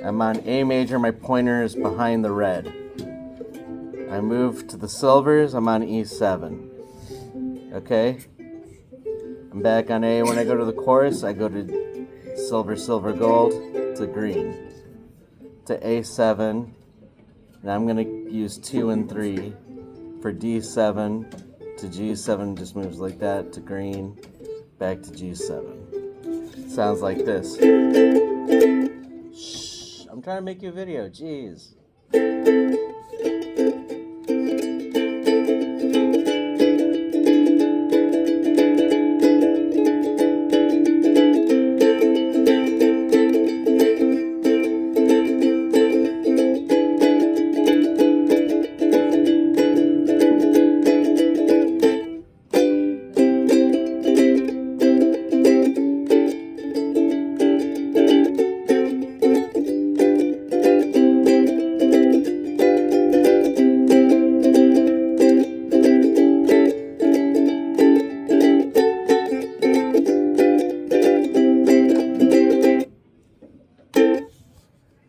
I'm on A major, my pointer is behind the red. I move to the silvers, I'm on E7. Okay? I'm back on A. When I go to the chorus, I go to silver, silver, gold to green. To A7. And I'm going to use 2 and 3 for D7 to G7, just moves like that to green, back to G7. Sounds like this. Shh, I'm trying to make you a video, jeez.